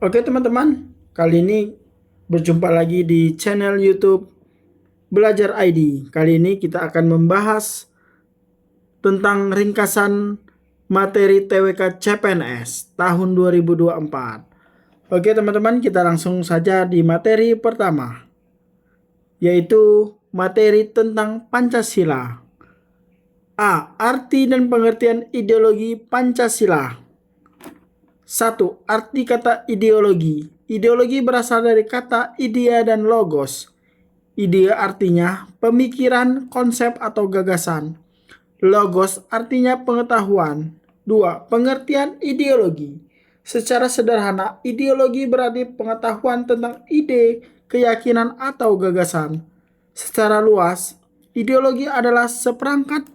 Oke teman-teman, kali ini berjumpa lagi di channel YouTube Belajar ID. Kali ini kita akan membahas tentang ringkasan materi TWK CPNS tahun 2024. Oke teman-teman, kita langsung saja di materi pertama, yaitu materi tentang Pancasila. A. Arti dan pengertian ideologi Pancasila. 1. Arti kata ideologi. Ideologi berasal dari kata idea dan logos. Idea artinya pemikiran, konsep atau gagasan. Logos artinya pengetahuan. 2. Pengertian ideologi. Secara sederhana, ideologi berarti pengetahuan tentang ide, keyakinan atau gagasan. Secara luas, ideologi adalah seperangkat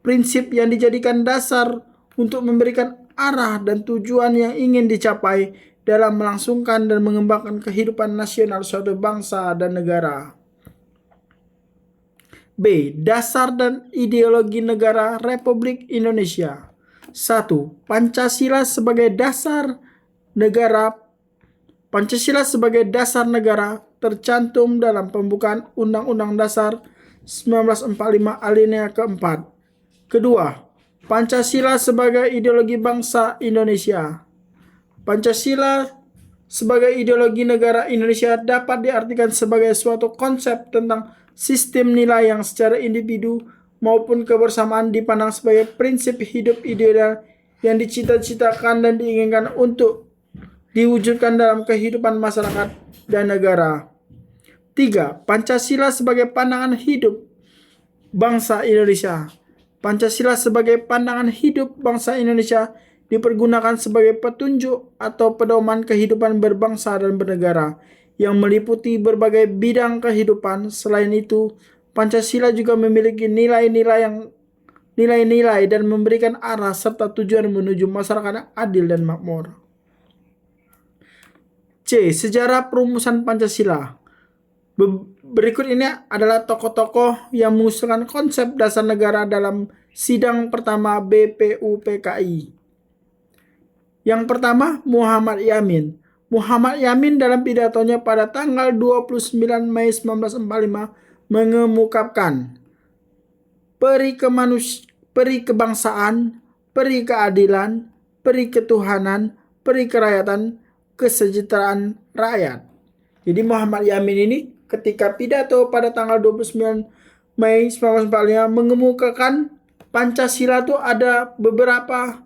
prinsip yang dijadikan dasar untuk memberikan arah dan tujuan yang ingin dicapai dalam melangsungkan dan mengembangkan kehidupan nasional suatu bangsa dan negara. B. Dasar dan ideologi negara Republik Indonesia. 1. Pancasila sebagai dasar negara. Pancasila sebagai dasar negara tercantum dalam pembukaan Undang-Undang Dasar 1945 alinea keempat. Kedua, Pancasila sebagai ideologi bangsa Indonesia. Pancasila sebagai ideologi negara Indonesia dapat diartikan sebagai suatu konsep tentang sistem nilai yang secara individu maupun kebersamaan dipandang sebagai prinsip hidup ideal yang dicita-citakan dan diinginkan untuk diwujudkan dalam kehidupan masyarakat dan negara. 3. Pancasila sebagai pandangan hidup bangsa Indonesia. Pancasila sebagai pandangan hidup bangsa Indonesia dipergunakan sebagai petunjuk atau pedoman kehidupan berbangsa dan bernegara yang meliputi berbagai bidang kehidupan. Selain itu, Pancasila juga memiliki nilai-nilai dan memberikan arah serta tujuan menuju masyarakat yang adil dan makmur. C. Sejarah perumusan Pancasila. Berikut ini adalah tokoh-tokoh yang mengusulkan konsep dasar negara dalam sidang pertama BPUPKI. Yang pertama, Muhammad Yamin. Muhammad Yamin dalam pidatonya pada tanggal 29 Mei 1945 mengemukakan peri kebangsaan, peri keadilan, peri ketuhanan, peri kerakyatan, kesejahteraan rakyat. Jadi Muhammad Yamin ini ketika pidato pada tanggal 29 Mei 1945 mengemukakan Pancasila itu ada beberapa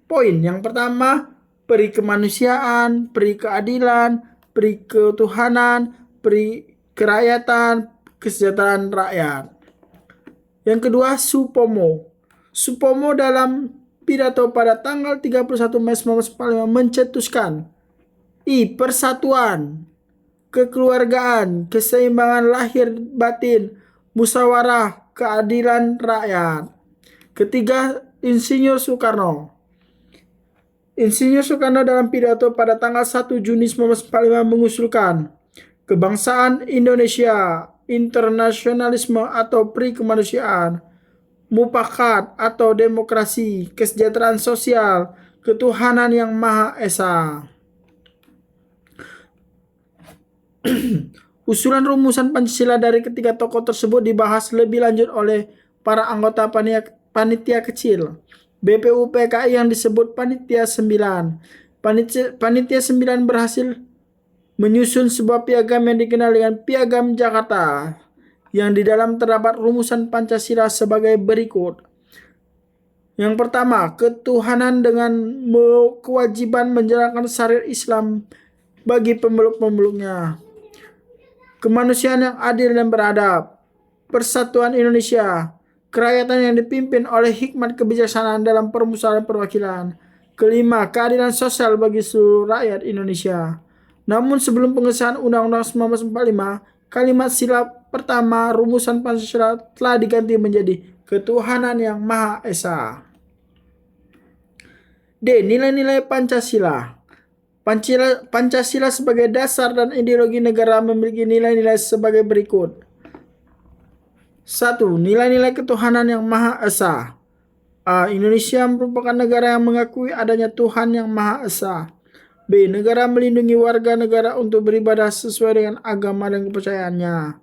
poin. Yang pertama, peri kemanusiaan, peri keadilan, peri ketuhanan, peri kerakyatan, kesejahteraan rakyat. Yang kedua, Supomo. Supomo dalam pidato pada tanggal 31 Mei 1945 mencetuskan persatuan, kekeluargaan, keseimbangan lahir batin, musyawarah, keadilan rakyat. Ketiga, Insinyur Soekarno. Insinyur Soekarno dalam pidato pada tanggal 1 Juni 1945 mengusulkan kebangsaan Indonesia, internasionalisme atau peri kemanusiaan, mufakat atau demokrasi, kesejahteraan sosial, ketuhanan yang Maha Esa. Usulan rumusan Pancasila dari ketiga tokoh tersebut dibahas lebih lanjut oleh para anggota panitia kecil BPUPKI yang disebut Panitia 9. Panitia 9 berhasil menyusun sebuah piagam yang dikenal dengan Piagam Jakarta, yang di dalam terdapat rumusan Pancasila sebagai berikut. Yang pertama, ketuhanan dengan kewajiban menjalankan syariat Islam bagi pemeluk-pemeluknya. Kemanusiaan yang adil dan beradab, persatuan Indonesia, kerakyatan yang dipimpin oleh hikmat kebijaksanaan dalam permusyawaratan perwakilan. Kelima, keadilan sosial bagi seluruh rakyat Indonesia. Namun sebelum pengesahan Undang-Undang 1945, kalimat sila pertama rumusan Pancasila telah diganti menjadi ketuhanan yang Maha Esa. D. Nilai-nilai Pancasila. Pancasila sebagai dasar dan ideologi negara memiliki nilai-nilai sebagai berikut. 1. Nilai-nilai ketuhanan yang Maha Esa. Indonesia merupakan negara yang mengakui adanya Tuhan yang Maha Esa. B. Negara melindungi warga negara untuk beribadah sesuai dengan agama dan kepercayaannya.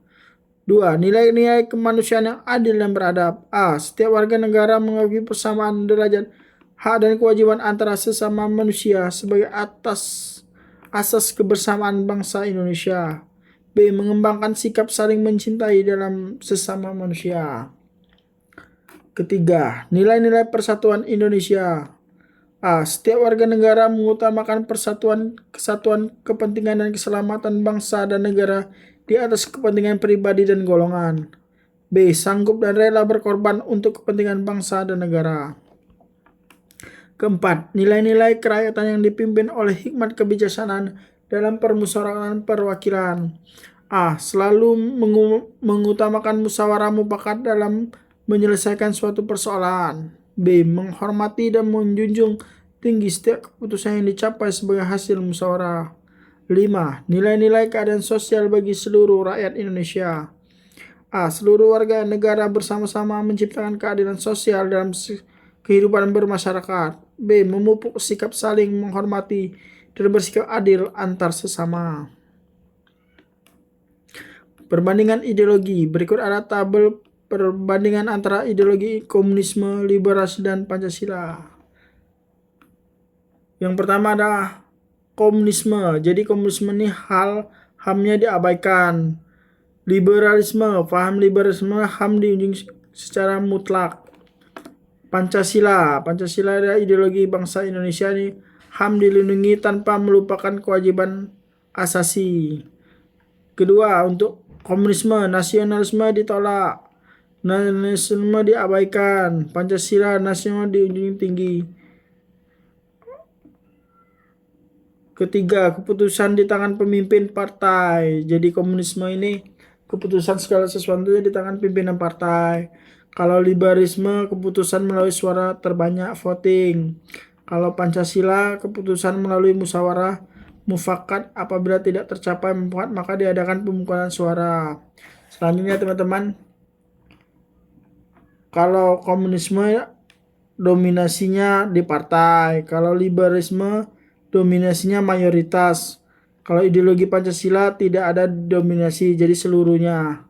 2. Nilai-nilai kemanusiaan yang adil dan beradab. A. Setiap warga negara mengakui persamaan derajat hak dan kewajiban antara sesama manusia sebagai asas kebersamaan bangsa Indonesia. B. Mengembangkan sikap saling mencintai dalam sesama manusia. Ketiga, nilai-nilai persatuan Indonesia. A. Setiap warga negara mengutamakan kesatuan, kepentingan dan keselamatan bangsa dan negara di atas kepentingan pribadi dan golongan. B. Sanggup dan rela berkorban untuk kepentingan bangsa dan negara. Keempat, nilai-nilai kerakyatan yang dipimpin oleh hikmat kebijaksanaan dalam permusyawaratan perwakilan. A. Selalu mengutamakan musyawarah mufakat dalam menyelesaikan suatu persoalan. B. Menghormati dan menjunjung tinggi setiap keputusan yang dicapai sebagai hasil musyawarah. 5. Nilai-nilai keadilan sosial bagi seluruh rakyat Indonesia. A. Seluruh warga negara bersama-sama menciptakan keadilan sosial dalam kehidupan bermasyarakat. B. Memupuk sikap saling menghormati dan bersikap adil antar sesama. Perbandingan ideologi. Berikut ada tabel perbandingan antara ideologi komunisme, liberasi, dan Pancasila. Yang pertama adalah komunisme. Jadi komunisme ini HAM-nya diabaikan. Liberalisme, paham liberalisme, HAM diunjung secara mutlak. Pancasila adalah ideologi bangsa Indonesia ini, HAM dilindungi tanpa melupakan kewajiban asasi. Kedua, untuk komunisme, nasionalisme ditolak. Nasionalisme diabaikan. Pancasila, nasional dijunjung tinggi. Ketiga, keputusan di tangan pemimpin partai. Jadi komunisme ini keputusan segala sesuatunya di tangan pimpinan partai. Kalau liberalisme, keputusan melalui suara terbanyak voting. Kalau Pancasila, keputusan melalui musyawarah mufakat, apabila tidak tercapai mufakat maka diadakan pemungutan suara. Selanjutnya teman-teman, kalau komunisme dominasinya di partai, kalau liberalisme dominasinya mayoritas, kalau ideologi Pancasila tidak ada dominasi, jadi seluruhnya.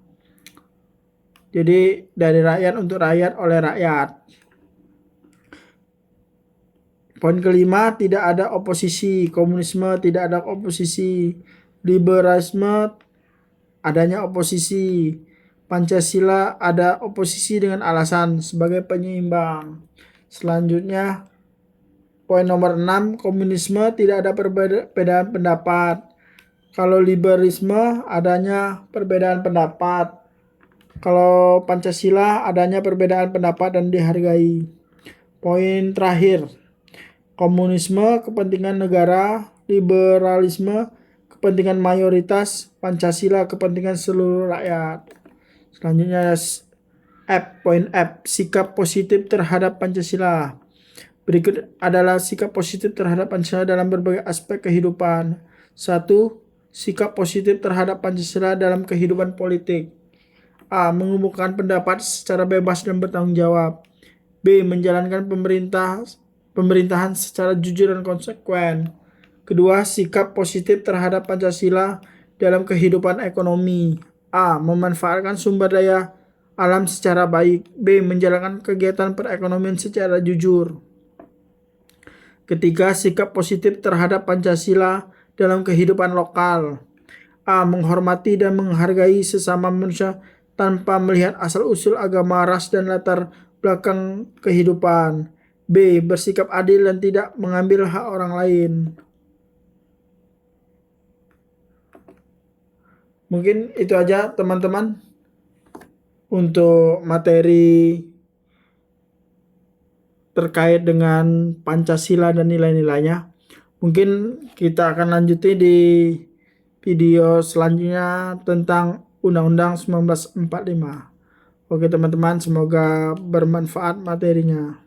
Jadi dari rakyat untuk rakyat oleh rakyat. Poin kelima, tidak ada oposisi. Komunisme tidak ada oposisi. Liberalisme adanya oposisi. Pancasila ada oposisi dengan alasan sebagai penyeimbang. Selanjutnya, poin nomor 6, komunisme tidak ada perbedaan pendapat. Kalau liberalisme adanya perbedaan pendapat. Kalau Pancasila adanya perbedaan pendapat dan dihargai. Poin terakhir, komunisme kepentingan negara, liberalisme kepentingan mayoritas, Pancasila kepentingan seluruh rakyat. Selanjutnya poin F, sikap positif terhadap Pancasila. Berikut adalah sikap positif terhadap Pancasila dalam berbagai aspek kehidupan. 1. Sikap positif terhadap Pancasila dalam kehidupan politik. A. Mengumumkan pendapat secara bebas dan bertanggung jawab. B. Menjalankan pemerintahan secara jujur dan konsekuen. Kedua, sikap positif terhadap Pancasila dalam kehidupan ekonomi. A. Memanfaatkan sumber daya alam secara baik. B. Menjalankan kegiatan perekonomian secara jujur. Ketiga, sikap positif terhadap Pancasila dalam kehidupan lokal. A. Menghormati dan menghargai sesama manusia tanpa melihat asal-usul agama, ras, dan latar belakang kehidupan. B. Bersikap adil dan tidak mengambil hak orang lain. Mungkin itu aja teman-teman untuk materi terkait dengan Pancasila dan nilai-nilainya. Mungkin kita akan lanjuti di video selanjutnya tentang Undang-Undang 1945. Oke teman-teman, semoga bermanfaat materinya.